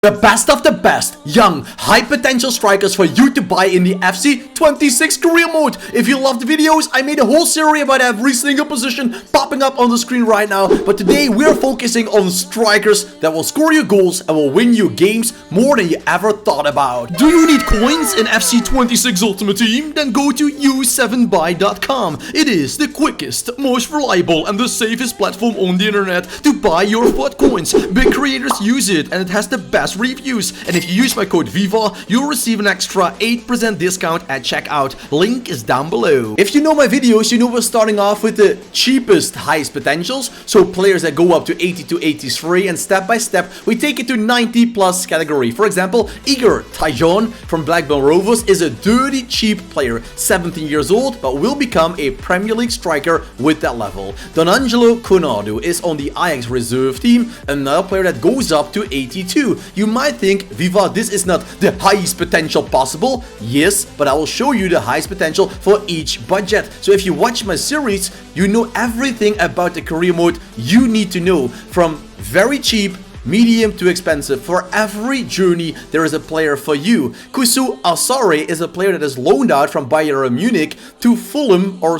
The best of the best, young, high potential strikers for you to buy in the FC 26 career mode. If you love the videos, I made a whole series about every single position popping up on the screen right now. But today we're focusing on strikers that will score you goals and will win you games more than you ever thought about. Do you need coins in FC 26 Ultimate Team? Then go to u7buy.com. It is the quickest, most reliable and the safest platform on the internet to buy your FUT coins. Big creators use it and it has the best reviews, and if you use my code VIVA, you'll receive an extra 8% discount at checkout. Link is down below. If you know my videos, you know we're starting off with the cheapest, highest potentials, so players that go up to 80 to 83, and step by step we take it to 90 plus category. For example, Igor Tyjon from Blackburn Rovers is a dirty cheap player, 17 years old, but will become a Premier League striker with that level. Donangelo Conado is on the Ajax reserve team, another player that goes up to 82. You might think, Viva, this is not the highest potential possible. Yes, but I will show you the highest potential for each budget. So if you watch my series, you know everything about the career mode you need to know, from very cheap, medium to expensive. For every journey there is a player for you. Kusu Asare is a player that is loaned out from Bayern Munich to Fulham, or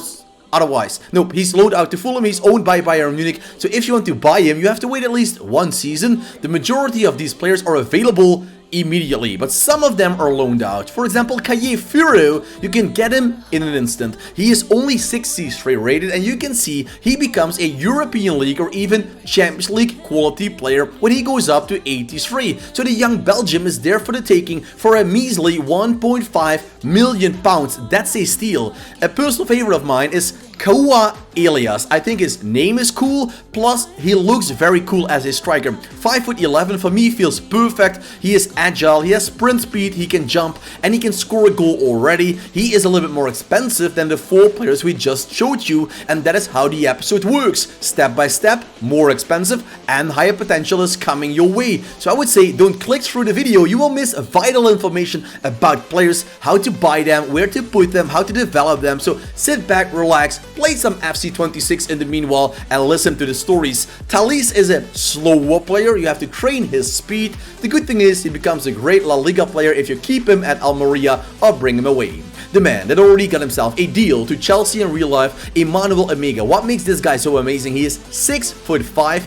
otherwise. Nope, he's loaned out to Fulham, he's owned by Bayern Munich, so if you want to buy him, you have to wait at least one season. The majority of these players are available immediately, but some of them are loaned out. For example, Kaye Furo, you can get him in an instant. He is only 63 rated, and you can see he becomes a European League or even Champions League quality player when he goes up to 83. So the young Belgium is there for the taking for a measly £1.5 million. That's a steal. A personal favorite of mine is Kaua Elias. I think his name is cool, plus he looks very cool as a striker. 5'11" for me feels perfect. He is agile, he has sprint speed, he can jump, and he can score a goal already. He is a little bit more expensive than the four players we just showed you, and that is how the episode works. Step by step, more expensive and higher potential is coming your way. So I would say don't click through the video, you will miss vital information about players, how to buy them, where to put them, how to develop them. So sit back, relax, play some FC 26 in the meanwhile, and listen to the stories. Thalys is a slower player, you have to train his speed. The good thing is he becomes a great La Liga player if you keep him at Almeria or bring him away. The man that already got himself a deal to Chelsea in real life, Emmanuel Omega. What makes this guy so amazing? He is 6'5",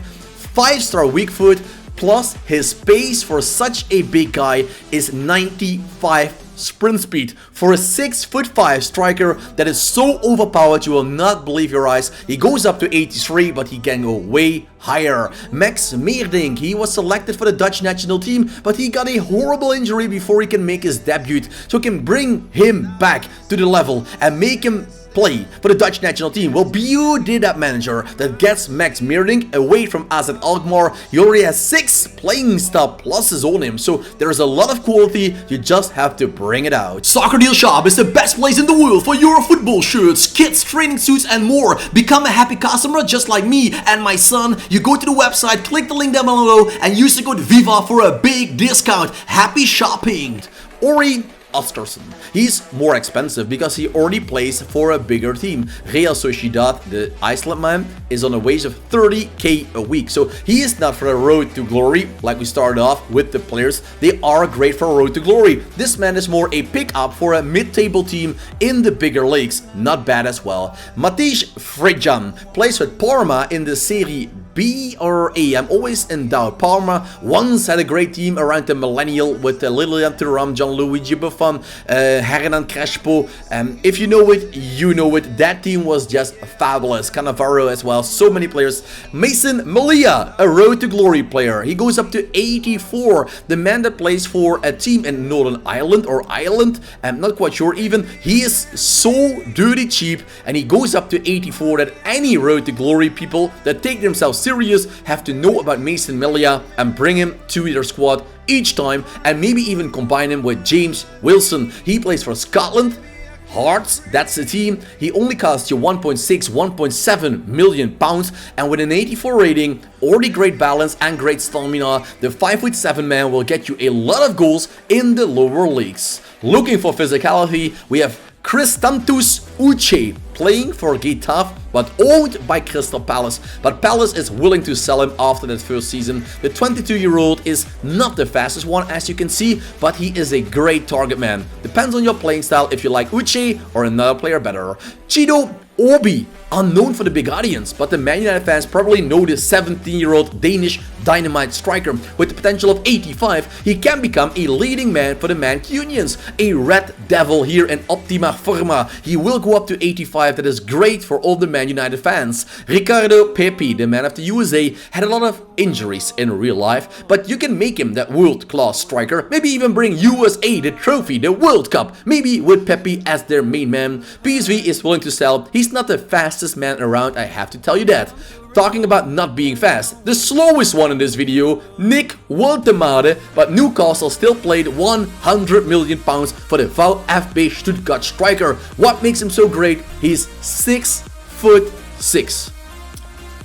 5-star weak foot, plus his pace for such a big guy is 95 sprint speed. For a 6'5" striker that is so overpowered you will not believe your eyes. He goes up to 83, but he can go way higher. Max Meerdink, he was selected for the Dutch national team, but he got a horrible injury before he can make his debut. So can bring him back to the level and make him play for the Dutch national team. Well, you did that manager that gets Max Meerdink away from AZ Alkmaar. He already has 6 playing style pluses on him, so there is a lot of quality, you just have to bring it out. Soccer Deal Shop is the best place in the world for your football shirts, kits, training suits and more. Become a happy customer just like me and my son. You go to the website, click the link down below and use the code VIVA for a big discount. Happy shopping. Ori Oskarsson. He's more expensive because he already plays for a bigger team. Real Sociedad, the Iceland man, is on a wage of 30k a week. So he is not for a road to glory like we started off with the players. They are great for a road to glory. This man is more a pickup for a mid-table team in the bigger leagues. Not bad as well. Matej Frejan plays with Parma in the Serie B or A. I'm always in doubt. Parma once had a great team around the millennial with Lilian Thuram, Gianluigi Buffon, Hernan Crespo. If you know it, you know it. That team was just fabulous. Cannavaro as well. So many players. Mason Malia, a road to glory player. He goes up to 84. The man that plays for a team in Northern Ireland or Ireland. I'm not quite sure even. He is so dirty cheap and he goes up to 84 that any road to glory people that take themselves serious have to know about Mason Malia and bring him to their squad each time, and maybe even combine him with James Wilson. He plays for Scotland. Hearts, that's the team. He only costs you 1.6, 1.7 million pounds, and with an 84 rating, already great balance and great stamina, the 5'7" man will get you a lot of goals in the lower leagues. Looking for physicality, we have Kristantus Uche. playing for Getafe, but owned by Crystal Palace. But Palace is willing to sell him after that first season. The 22-year-old is not the fastest one, as you can see, but he is a great target man. Depends on your playing style if you like Uche or another player better. Chido Obi, unknown for the big audience, but the Man United fans probably know this 17-year-old Danish dynamite striker. With the potential of 85, he can become a leading man for the Mancunians. A red devil here in optima forma. He will go up to 85, that is great for all the Man United fans. Ricardo Pepi, the man of the USA, had a lot of injuries in real life, but you can make him that world-class striker. Maybe even bring USA the trophy, the World Cup, maybe with Pepi as their main man. PSV is willing to sell. He's not the fastest man around, I have to tell you that. Talking about not being fast, the slowest one in this video, Nick Woltemade, but Newcastle still paid 100 million pounds for the VfB Stuttgart striker. What makes him so great? He's 6'6",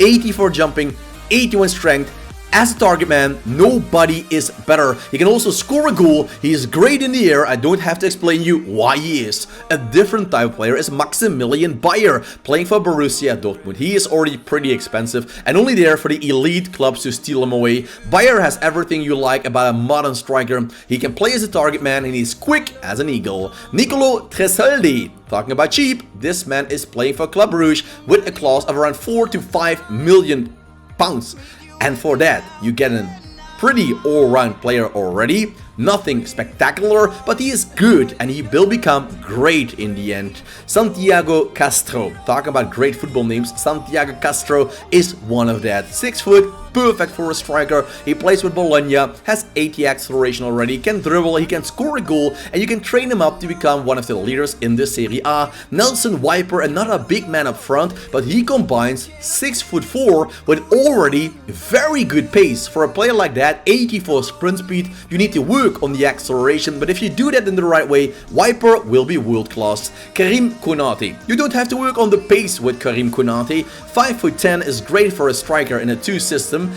84 jumping, 81 strength. As a target man, nobody is better. He can also score a goal. He is great in the air. I don't have to explain you why he is. A different type of player is Maximilian Bayer, playing for Borussia Dortmund. He is already pretty expensive and only there for the elite clubs to steal him away. Bayer has everything you like about a modern striker. He can play as a target man and he's quick as an eagle. Nicolo Tresoldi. Talking about cheap, this man is playing for Club Brugge with a clause of around 4 to 5 million pounds. And for that, you get a pretty all-round player already. Nothing spectacular, but he is good and he will become great in the end. Santiago Castro. Talking about great football names, Santiago Castro is one of that. 6 foot, perfect for a striker. He plays with Bologna, has 80 acceleration already, can dribble, he can score a goal, and you can train him up to become one of the leaders in the Serie A. Nelson Wiper, another big man up front, but he combines 6'4" with already very good pace. For a player like that, 84 sprint speed, you need to work on the acceleration, but if you do that in the right way, Wiper will be world class. Karim Konate. You don't have to work on the pace with Karim Konate. 5'10" is great for a striker in a 2 system.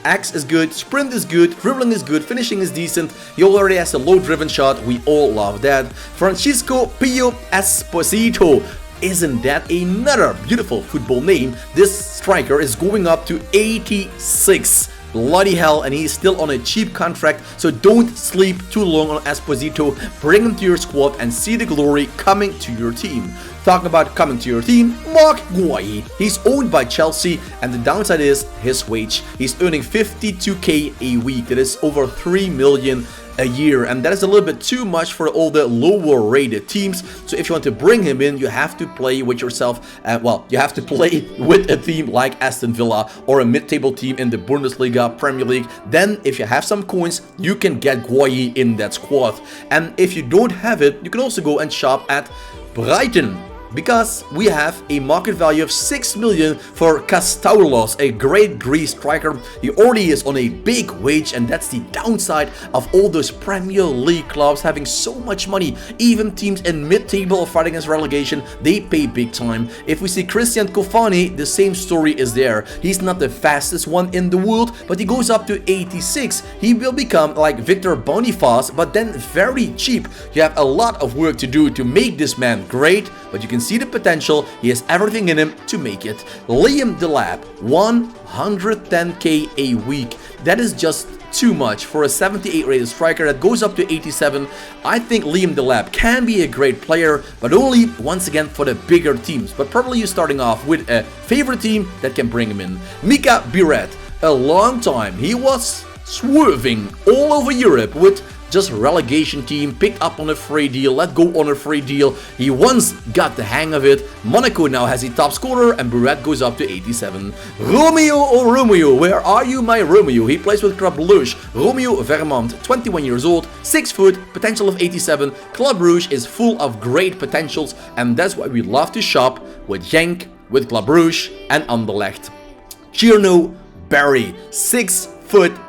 Axe is good, sprint is good, dribbling is good, finishing is decent. He already has a low driven shot, we all love that. Francisco Pio Esposito. Isn't that another beautiful football name? This striker is going up to 86. Bloody hell, and he's still on a cheap contract, so don't sleep too long on Esposito. Bring him to your squad and see the glory coming to your team. Talking about coming to your team, Mark Guahi. He's owned by Chelsea, and the downside is his wage. He's earning 52k a week. That is over 3 million a year, and that is a little bit too much for all the lower rated teams. So if you want to bring him in, you have to play with yourself, well, you have to play with a team like Aston Villa or a mid-table team in the Bundesliga, Premier League. Then if you have some coins, you can get Guahi in that squad. And if you don't have it, you can also go and shop at Brighton, because we have a market value of 6 million for Castaulos, a great Greece striker. He already is on a big wage, and that's the downside of all those Premier League clubs having so much money. Even teams in mid-table or fighting against relegation, they pay big time. If we see Christian Kofani, the same story is there. He's not the fastest one in the world, but he goes up to 86. He will become like Victor Boniface, but then very cheap. You have a lot of work to do to make this man great, but you can see the potential. He has everything in him to make it. Liam Delap, 110k a week. That is just too much for a 78 rated striker that goes up to 87. I think Liam Delap can be a great player, but only once again for the bigger teams. But probably you're starting off with a favorite team that can bring him in. Mika Biret, a long time he was swerving all over Europe with just relegation team, picked up on a free deal, let go on a free deal. He once got the hang of it. Monaco now has a top scorer, and Buret goes up to 87. Romeo or Romeo, where are you, my Romeo? He plays with Club Brugge. Romeo Vermont, 21 years old, 6 foot, potential of 87. Club Brugge is full of great potentials, and that's why we love to shop with Genk, with Club Brugge, and Anderlecht. Cherno Barry, 6'5".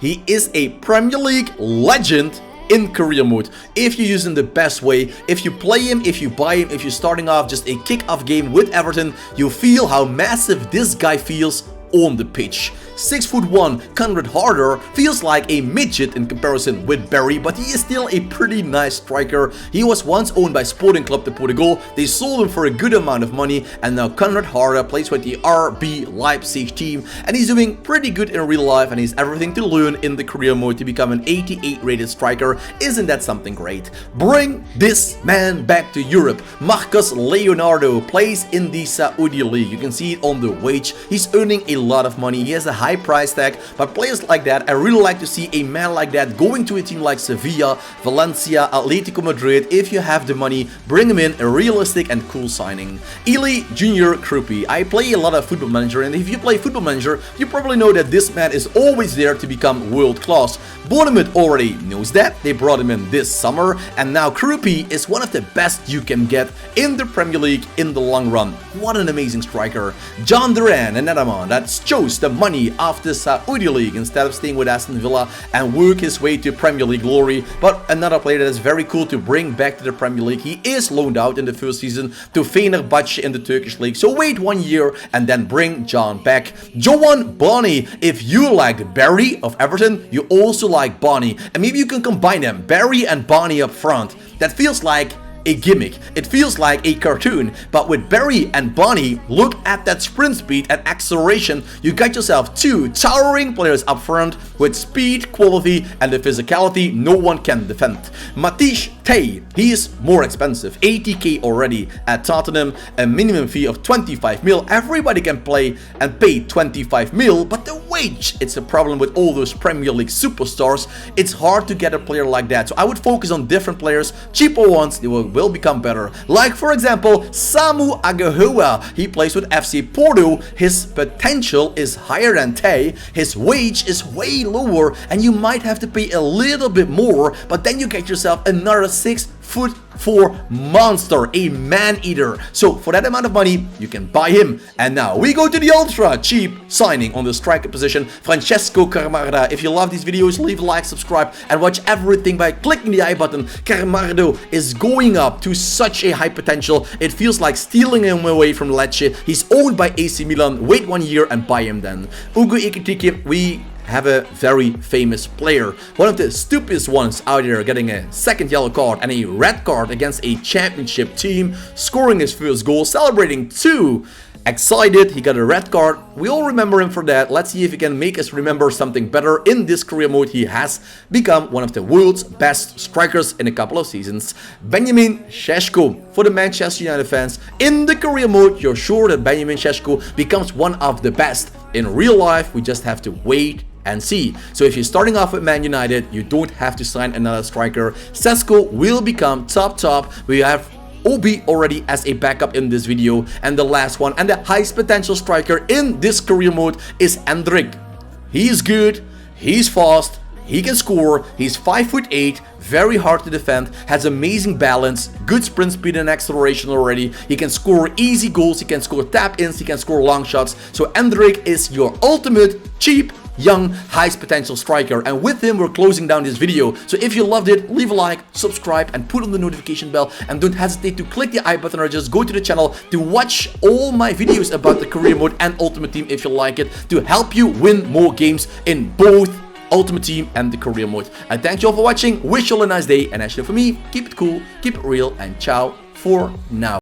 He is a Premier League legend in career mode. If you use him the best way, if you play him, if you buy him, if you're starting off just a kick-off game with Everton, you feel how massive this guy feels on the pitch. 6'1", Conrad Harder feels like a midget in comparison with Barry, but he is still a pretty nice striker. He was once owned by Sporting Club de Portugal. They sold him for a good amount of money, and now Conrad Harder plays with the RB Leipzig team, and he's doing pretty good in real life, and he's everything to learn in the career mode to become an 88 rated striker. Isn't that something great? Bring this man back to Europe. Marcos Leonardo plays in the Saudi League. You can see it on the wage. He's earning a lot of money. He has a high price tag, but players like that, I really like to see a man like that going to a team like Sevilla, Valencia, Atletico Madrid. If you have the money, bring him in, a realistic and cool signing. Eli Junior Krupi. I play a lot of Football Manager, and if you play Football Manager, you probably know that this man is always there to become world class. Bournemouth already knows that. They brought him in this summer, and now Krupi is one of the best you can get in the Premier League in the long run. What an amazing striker. John Duran, another man that chose the money of the Saudi League instead of staying with Aston Villa and work his way to Premier League glory. But another player that is very cool to bring back to the Premier League. He is loaned out in the first season to Fenerbahce in the Turkish league, so wait 1 year and then bring John back. Joan Barney. If you like Barry of Everton, you also like Barney, and maybe you can combine them, Barry and Barney up front. That feels like a gimmick. It feels like a cartoon, but with Barry and Barney, look at that sprint speed and acceleration. You got yourself two towering players up front with speed, quality, and the physicality no one can defend. Matish Tay, he is more expensive, 80k already at Tottenham, a minimum fee of 25 mil. Everybody can play and pay 25 mil, but the wage, it's a problem with all those Premier League superstars. It's hard to get a player like that, so I would focus on different players, cheaper ones. They will become better. Like for example, Samu Agahua. He plays with FC Porto. His potential is higher than Tay. His wage is way lower, and you might have to pay a little bit more, but then you get yourself another 6'4" monster, a man-eater. So for that amount of money, you can buy him. And now we go to the ultra cheap signing on the striker position, Francesco Carmarda. If you love these videos, leave a like, subscribe, and watch everything by clicking the I button. Carmardo is going up to such a high potential. It feels like stealing him away from Lecce. He's owned by AC Milan. Wait 1 year and buy him then. Ugo Ekitike, we have a very famous player. One of the stupidest ones out there, getting a second yellow card and a red card against a championship team, scoring his first goal, celebrating too. Excited, he got a red card. We all remember him for that. Let's see if he can make us remember something better. In this career mode, he has become one of the world's best strikers in a couple of seasons. Benjamin Šeško. For the Manchester United fans, in the career mode, you're sure that Benjamin Šeško becomes one of the best. In real life, we just have to wait and see. So if you're starting off with Man United, you don't have to sign another striker. Šeško will become top. We have OB already as a backup in this video. And the last one, and the highest potential striker in this career mode, is Endrick. He's good, he's fast, he can score, he's 5'8", very hard to defend, has amazing balance, good sprint speed and acceleration already. He can score easy goals, he can score tap-ins, he can score long shots. So Endrick is your ultimate cheap, young, highest potential striker, and with him we're closing down this video. So if you loved it, leave a like, subscribe, and put on the notification bell, and don't hesitate to click the I button or just go to the channel to watch all my videos about the career mode and Ultimate Team if you like it, to help you win more games in both Ultimate Team and the career mode. I thank you all for watching, wish you all a nice day, and actually for me, keep it cool, keep it real, and ciao for now.